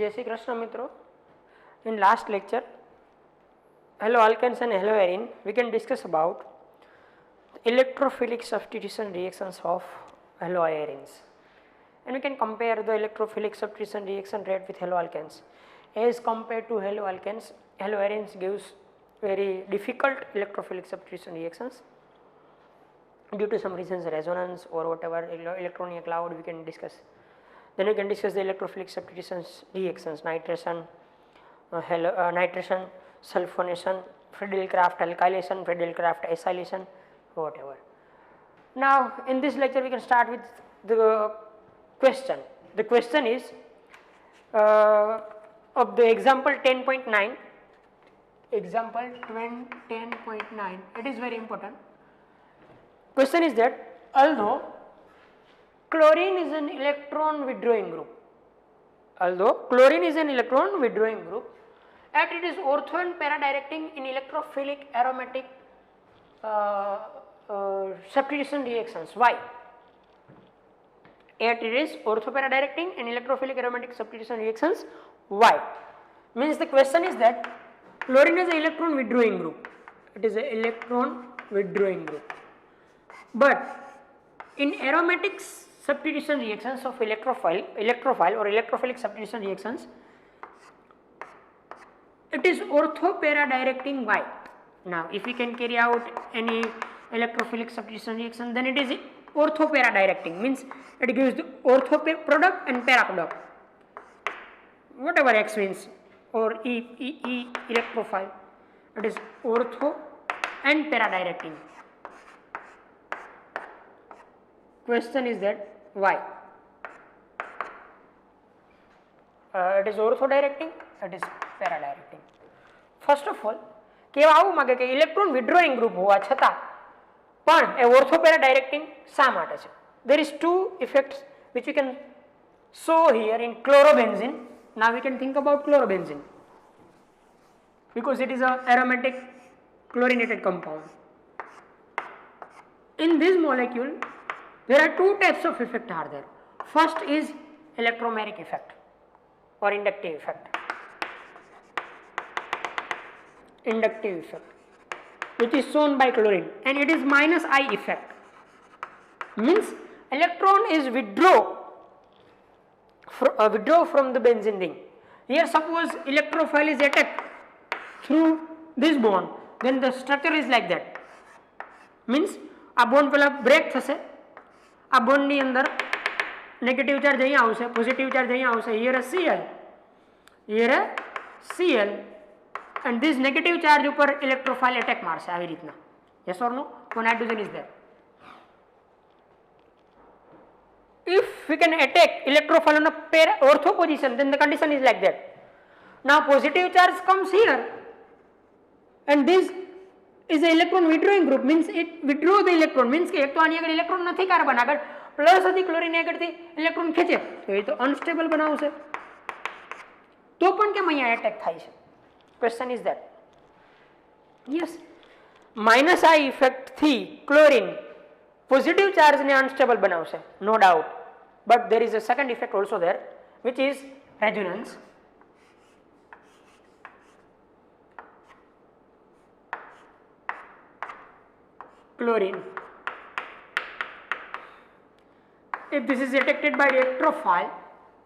जय श्री कृष्ण मित्रों. In last lecture, haloalkanes and haloarine, we can discuss about electrophilic substitution reactions of haloarenes, and we can compare the electrophilic substitution reaction rate with haloalkanes. As compared to haloalkanes, haloarenes gives very difficult electrophilic substitution reactions due to some reasons, resonance or whatever electronic cloud we can discuss. Then we can discuss the electrophilic substitution reactions, nitration, nitration, sulfonation, Friedel-Crafts alkylation, Friedel-Crafts acylation, whatever. Now in this lecture we can start with the question. The question is of the example 10.9, example 10.9, it is very important. Question is that although chlorine is an electron withdrawing group, yet it is ortho and para directing in electrophilic aromatic substitution reactions. Why? Yet it is ortho para directing in electrophilic aromatic substitution reactions. Why? Means the question is that chlorine is an electron withdrawing group. It is an electron withdrawing group. But in aromatic substitution reactions of electrophile or electrophilic substitution reactions, it is ortho para directing. Why? Now if we can carry out any electrophilic substitution reaction, then it is ortho para directing, means it gives the ortho product and para product, whatever X means, or E electrophile, it is ortho and para directing. Question is that why? It is ortho directing, it is para directing. First of all, કહેવા આવું માંગે કે electron withdrawing group હોવા છતાં પણ એ ortho para ડાયરેક્ટિંગ શા માટે છે? There is two effects which we can show here in chlorobenzene. Now we can think about chlorobenzene because it is a aromatic chlorinated compound. In this molecule there are two types of effect are there. First is electromeric effect or inductive effect. Inductive effect, which is shown by chlorine, and it is minus I effect, means electron is withdraw from the benzene ring. Here suppose electrophile is attacked through this bond, then the structure is like that, means આ bond પેલા break થશે, આ bond ની અંદર negative charge અહીંયા આવશે, positive charge અહીંયા આવશે, here a Cl and this negative charge ઉપર electrophile attack મારશે આવી રીતના. Yes or no? One hydrogen is there. If we can attack electrophile on a ortho position, then the condition is like that. Now positive charge comes here and this is the electron withdrawing group, means it withdraw the electron, means કે એક તો આની આગળ electron નથી carbon આગળ, plus હતી chlorine આગળથી electron ખેંચે તો એ તો અનસ્ટેબલ બનાવશે, તો પણ કેમ અહીંયા એટેક થાય છે? Question is that yes, minus I effect થી chlorine positive charge ને unstable બનાવશે, no doubt, but there is a second effect also there, which is resonance. Chlorine, if this is detected by electrophile,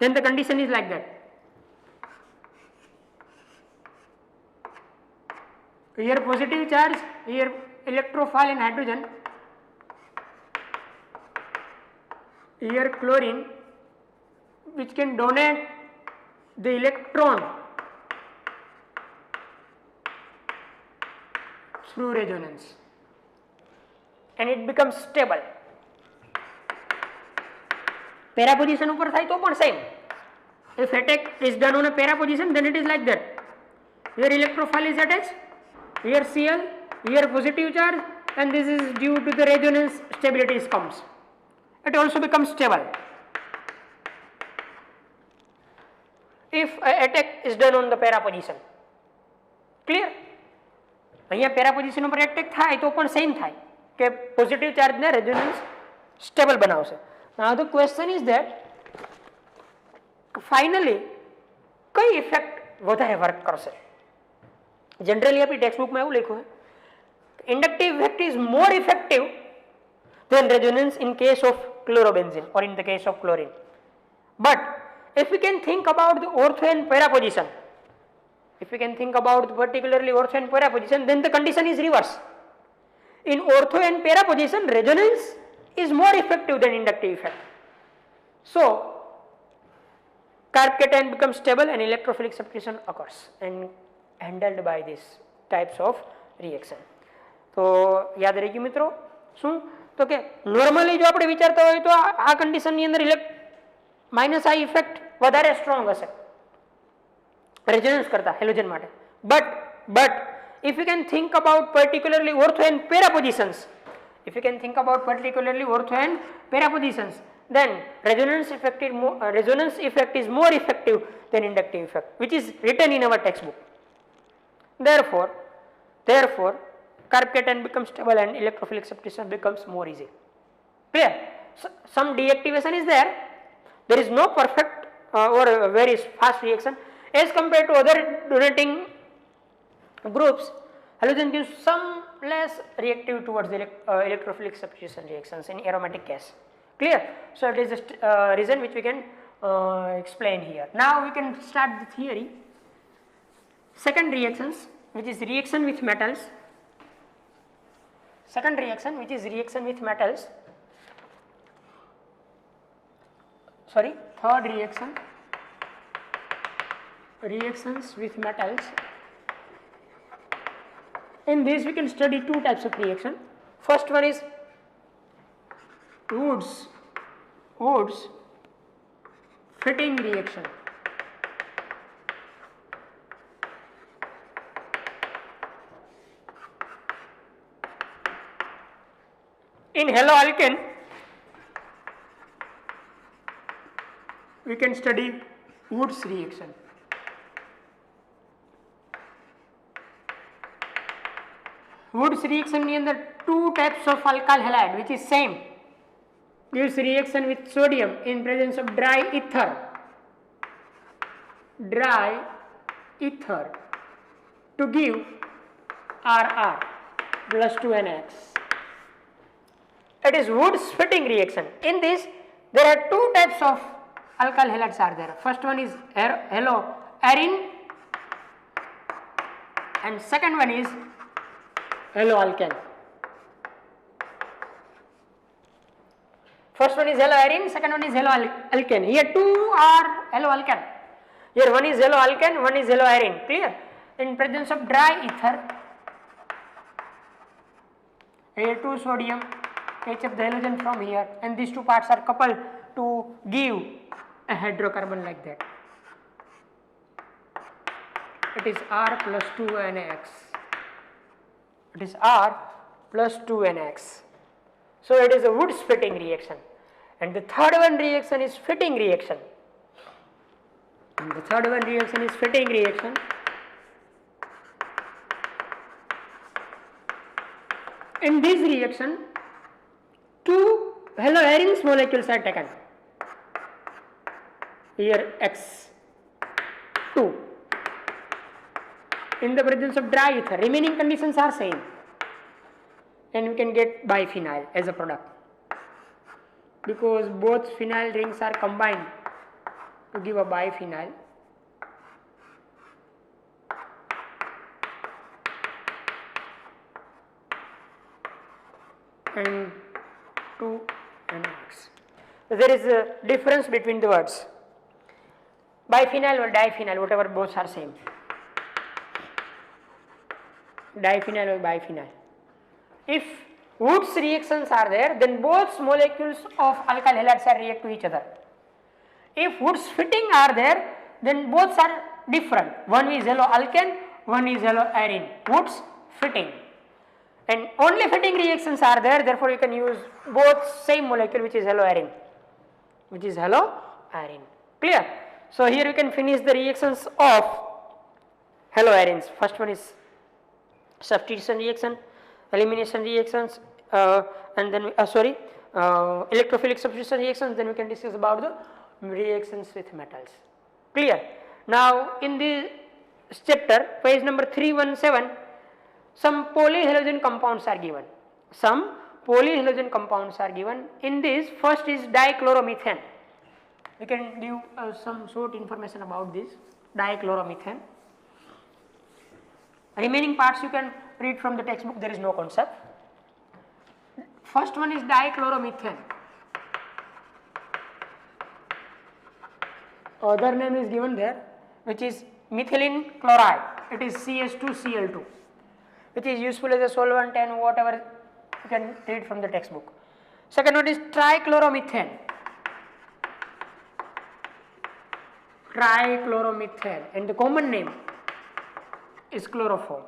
then the condition is like that. Here positive charge, here electrophile and hydrogen, here chlorine which can donate the electron through resonance and it becomes stable. Para position ઉપર થાય તો પણ same. If attack is done on a para position, then it is like that. Here electrophile is attached, here Cl, here positive charge, and this is due to the resonance stability comes. It also becomes stable. If attack is done on the para position, clear? અહીંયા para position ઉપર attack થાય તો પણ same થાય કે positive charge ને resonance stable બનાવશે. Now the question is that finally કઈ ઇફેક્ટ વધારે વર્ક કરશે? જનરલી આપણી ટેક્સ્ટબુકમાં એવું લખ્યું છે inductive effect is more effective than resonance in case of chlorobenzene or in the case of chlorine. But if we can think about the ortho and para position, if we can think about particularly ortho and para position, then the condition is reverse. In ortho and para position, resonance is more effective than inductive effect. So carb cation becomes stable and electrophilic substitution occurs and handled by these types of reaction. તો યાદ રહી ગયું મિત્રો શું? તો કે normally જો આપણે વિચારતા હોય તો આ કન્ડિશનની અંદર માઇનસ આઈ ઇફેક્ટ વધારે સ્ટ્રોંગ હશે રેઝોનન્સ કરતા હેલોજન માટે. But if you can think about particularly ortho and para positions, if you can think about particularly ortho and para positions, then resonance effect is more effective than inductive effect, which is written in our textbook. Therefore carb cation becomes stable and electrophilic substitution becomes more easy. Clear? So, some deactivation is there. There is no perfect or very fast reaction as compared to other donating groups. Halogen gives some less reactive towards the electrophilic substitution reactions in aromatic case. Clear? So it is a reason which we can explain here. Now we can start the theory. Second reactions, which is reaction with metals. Second reaction, which is reaction with metals. Sorry, third reaction, reactions with metals. In this we can study two types of reaction. First one is Woods fitting reaction. In haloalkane we can study Woods reaction. Woods reaction ની અંદર two types of alkyl halide which is same gives reaction with sodium in presence of dry ether to give RR plus 2NX. It is Woods fitting reaction. In this there are two types of alkyl halides are there. First one is haloarine and second one is haloalkane. First one is haloarine, second one is haloalkane. Here two are haloalkane. Here one is haloalkane, one is haloarine. Clear? In presence of dry ether, here two sodium catch up the halogen from here, and these two parts are coupled to give a hydrocarbon like that. It is R plus 2NX. It is R plus 2NX. So it is a Woods fitting reaction. And the third one reaction is fitting reaction. And the third one reaction is fitting reaction. In this reaction, two haloarines molecules are taken. Here X2. In the presence of dry ether, remaining conditions are same, and we can get biphenyl as a product because both phenyl rings are combined to give a biphenyl. And 2NX. There is a difference between the words. Biphenyl or diphenyl, whatever, both are same. Diphenyl or biphenyl. If Woods reactions are there, then both molecules of alkyl halides are react to each other. If Woods fitting are there, then both are different. One is haloalkane, one is haloarine. Woods fitting. And only fitting reactions are there, therefore you can use both same molecule which is haloarine. Clear? So here you can finish the reactions of haloarines. First one is substitution reaction, elimination reactions, and then electrophilic substitution reactions. Then we can discuss about the reactions with metals. Clear? Now in this chapter, page number 317, some polyhalogen compounds are given. Some polyhalogen compounds are given. In this, first is dichloromethane. We can give some short information about this dichloromethane. Remaining parts you can read from the textbook, there is no concept. First one is dichloromethane. Other name is given there, which is methylene chloride. It is CH2Cl2, which is useful as a solvent and whatever you can read from the textbook. Second one is trichloromethane. Trichloromethane, and the common name is chloroform.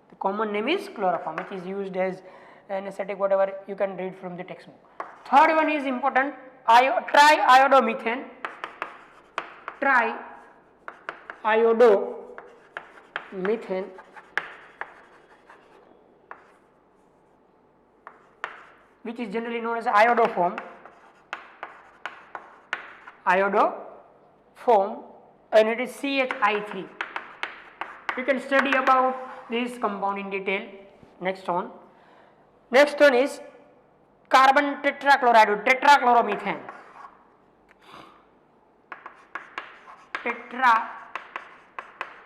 The common name is chloroform, which is used as anesthetic, whatever you can read from the textbook. Third one is important, triiodomethane. Triiodomethane, which is generally known as iodoform. Iodoform, and it is CHI3. You can study about this compound in detail. Next one is carbon tetrachloride, tetrachloromethane.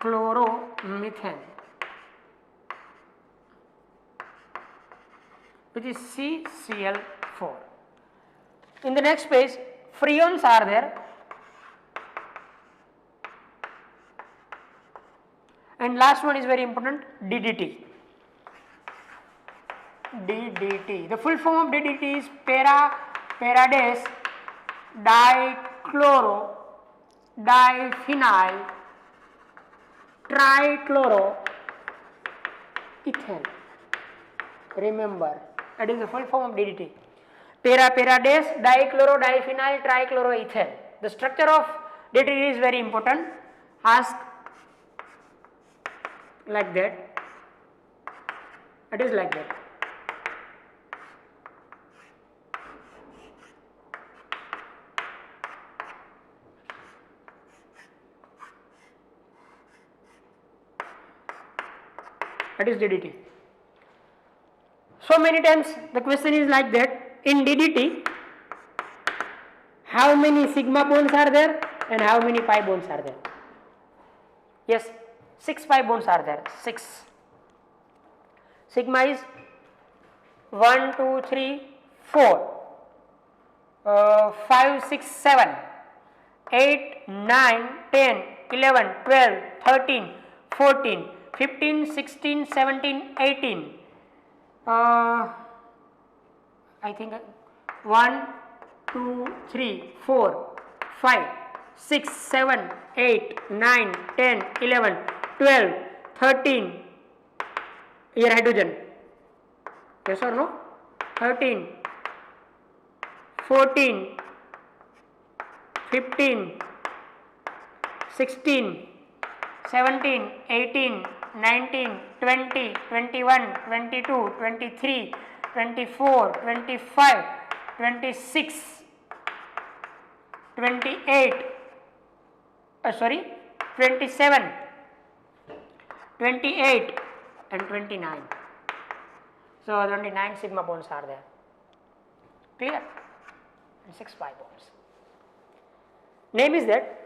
Tetrachloromethane, which is CCl4. In the next page, freons are there. And last one is very important, DDT. DDT. The full form of DDT is paradase dichloro diphenyl trichloroethane. Remember, that is the full form of DDT. Paradase dichloro diphenyl trichloroethane. The structure of DDT is very important. Ask like that. It is like that. That is DDT. So many times the question is like that. In DDT, how many sigma bonds are there and how many pi bonds are there? Yes, 6 pi bonds are there. 6. Sigma is 1, 2, 3, 4, 5, 6, 7, 8, 9, 10, 11, 12, 13, 14, 15, 16, 17, 18. I think 1, 2, 3, 4, 5, 6, 7, 8, 9, 10, 11, 12, 13. Here hydrogen. Yes or no? 13, 14, 15, 16, 17, 18, 19, 20, 21, 22, 23, 24, 25, 26, 28, 27, 28 and 29. So 29 sigma bonds are there. Clear? And 6 pi bonds. Name is that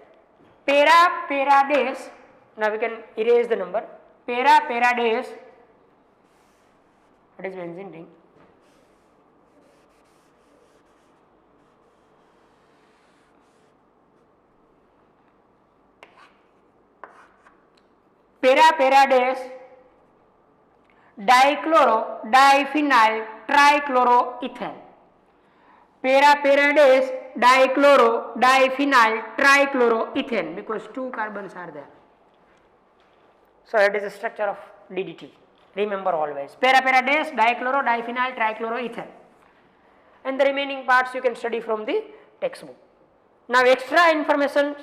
paradase. Now we can erase the number. Paradase. What is benzene ring? Paradase dichloro diphenyl trichloroethane. Paradase dichloro diphenyl trichloroethane, because 2 carbons are there. So that is the structure of DDT. Remember always. Paradase dichloro diphenyl trichloroethane. And the remaining parts you can study from the textbook. Now extra information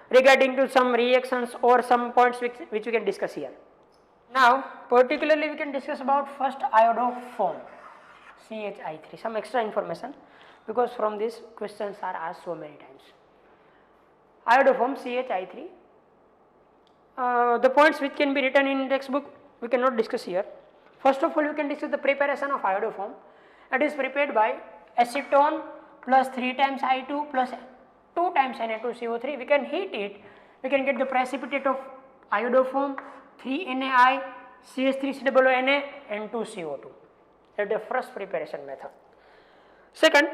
regarding to some reactions or some points which we can discuss here. Now particularly we can discuss about first iodoform, CHI3, some extra information, because from these questions are asked so many times. Iodoform CHI3, the points which can be written in textbook we cannot discuss here. First of all, we can discuss the preparation of iodoform. It is prepared by acetone plus 3 times I2 plus 2 times Na2CO3. We can heat it, we can get the precipitate of iodoform 3NaI, CH3COONA and 2CO2. That is the first preparation method. Second,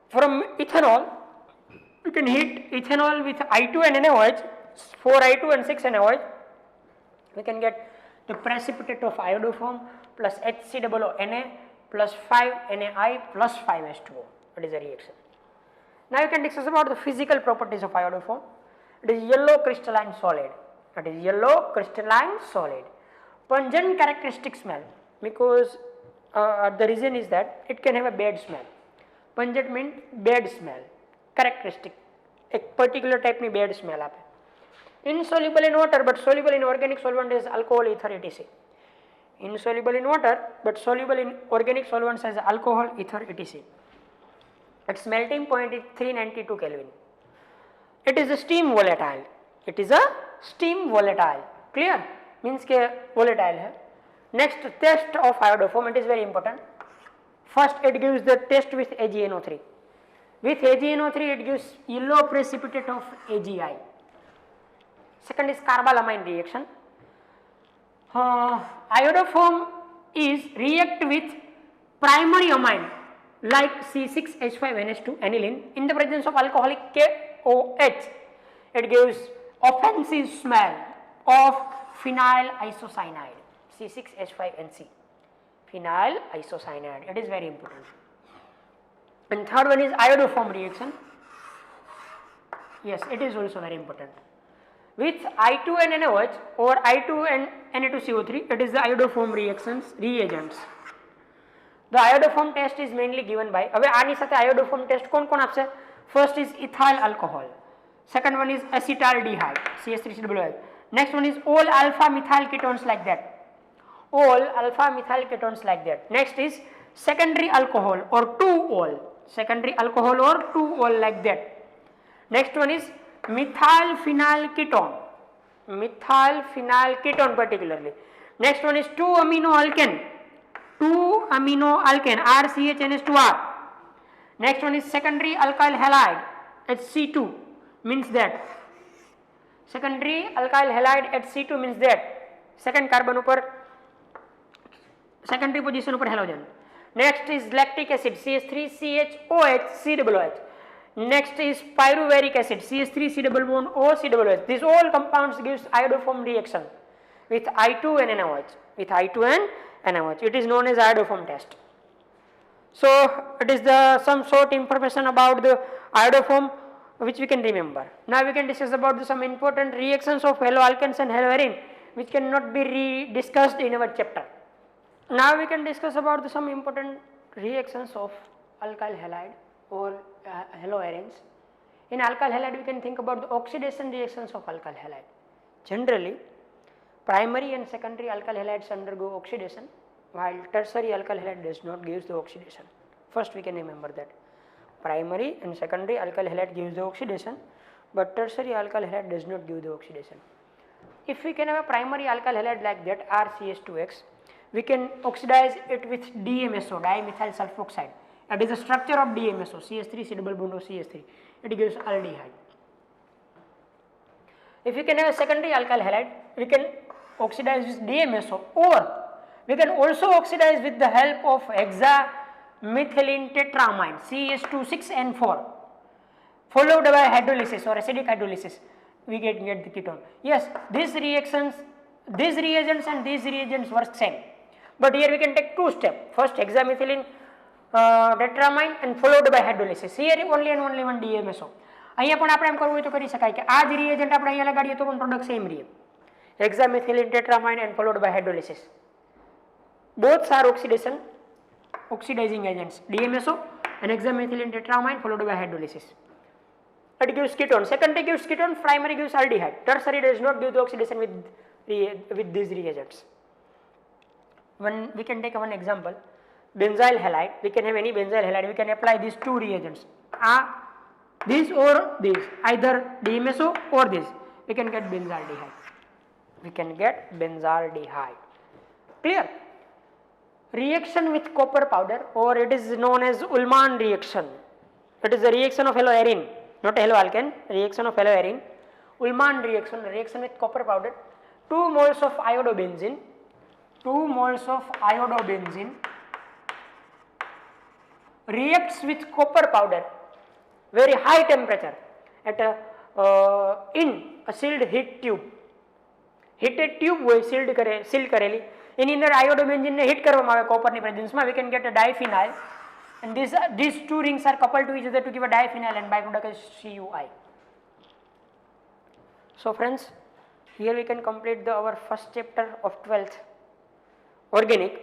from ethanol, we can heat ethanol with I2 and NaOH, 4 I2 and 6 NaOH. We can get the precipitate of iodoform plus HCOONA plus 5 NaI plus 5 H2O. That is the reaction. Now you can discuss about the physical properties of iodoform. It is yellow crystalline solid. That is yellow crystalline solid. Pungent characteristic smell, because the reason is that it can have a bad smell. Pungent means bad smell. Characteristic, एक particular type ની bad smell આપે. Insoluble in water but soluble in organic solvent as alcohol, ether, etc. Insoluble in water but soluble in organic solvents as alcohol, ether, etc. Its melting point is 392 Kelvin. It is a steam volatile. It is a steam volatile. Clear? Means के volatile है. Next, test of iodoform. It is very important. First, it gives the test with AgNO3. With AgNO3, it gives yellow precipitate of AgI. Second is carbalamine reaction. Iodoform is react with primary amine like C6H5NH2 aniline in the presence of alcoholic KOH. It gives offensive smell of phenyl isocyanide, C6H5NC, phenyl isocyanide. It is very important. And third one is iodoform reaction. Yes, it is also very important. With I2 and NaOH or I2 and Na2CO3, it is the iodoform reagents. The iodoform test is mainly given by, હવે આની સાથે iodoform test કોણ આપશે? First is ethyl alcohol. Second one is acetaldehyde, CH3COOH. Next one is all alpha methyl ketones like that. All alpha methyl ketones like that. Next is secondary alcohol or 2-ol. Secondary alcohol or 2-ol like that. Next one is methyl phenyl ketone. Methyl phenyl ketone particularly. Next one is 2-amino alkane. 2-amino alkane, RCHNH2R. Next one is secondary alkyl halide, HC2, means that. Secondary alkyl halide HC2 means that. Second carbon upar, secondary position upar halogen. Next is lactic acid, CH3CHOH, COOH. Next is pyruvaric acid, CH3COOH. These all compounds gives iodoform reaction with I2 and NaOH. With I2 and NaOH. It is known as iodoform test. So it is the some sort information about the iodoform which we can remember. Now we can discuss about some important reactions of haloalkanes and haloarine which cannot be discussed in our chapter. Now we can discuss about some important reactions of alkyl halide or haloarenes. In alkyl halide we can think about the oxidation reactions of alkyl halide. Generally, primary and secondary alkyl halides undergo oxidation while tertiary alkyl halide does not give the oxidation. First we can remember that. Primary and secondary alkyl halide gives the oxidation but tertiary alkyl halide does not give the oxidation. If we can have a primary alkyl halide like that RCH2X, we can oxidize it with DMSO, dimethyl sulfoxide. That is the structure of DMSO, CH3 double bond of CH3. It gives aldehyde. If we can have a secondary alkyl halide, we can oxidize with DMSO or we can also oxidize with the help of hexamethylene tetramine, CH2,6N4, followed by hydrolysis or acidic hydrolysis. We get the ketone. Yes, these reagents and these reagents work same. But here we can take two steps. First hexamethylene tetramine and followed by hydrolysis. Here only and only one DMSO. અહીંયા પણ આપણે એમ કરવું હોય તો કરી શકાય કે આ જ reagent આપણે અહીંયા લગાડીએ તો પણ પ્રોડક્ટ સેમ રહે. Hexamethylene tetramine and followed by hydrolysis. Both are oxidizing agents. DMSO and hexamethylene tetramine followed by hydrolysis. It gives ketone. Secondary gives ketone, primary gives aldehyde. Tertiary does not give the oxidation with these reagents. When we can take one example, benzyl halide. We can have any benzyl halide. We can apply these two reagents. This or this, either DMSO or this. We can get benzaldehyde. we can get benzaldehyde. Clear? Reaction with copper powder, or it is known as Ullmann reaction. It is a reaction of haloarine, not haloalkane, reaction of haloarine. Ullmann reaction, reaction with copper powder. 2 moles of iodobenzene, 2 moles of iodobenzene reacts with copper powder, very high temperature, at in a sealed heat tube. Heated tube હોય sealed કરેલી, એની અંદર iodobenzene ને heat કરવામાં આવે કોપરની પ્રેઝન્સમાં, we can get a diphenyl, and these two rings are coupled to each other to give a diphenyl, and byproduct is CuI. So friends, here we can complete our first chapter of 12th organic,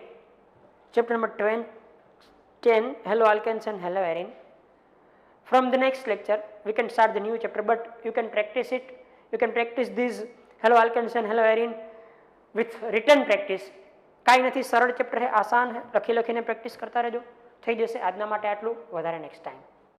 chapter number 10, haloalkanes and haloarine. From the next lecture we can start the new chapter, but you can practice it, you can practice these haloalkanes and haloarine with written practice. કાંઈ નથી, સરળ chapter છે, આસાન છે, લખી લખીને practice કરતા રહેજો, થઈ જશે. આજના માટે આટલું, વધારે નેક્સ્ટ ટાઈમ.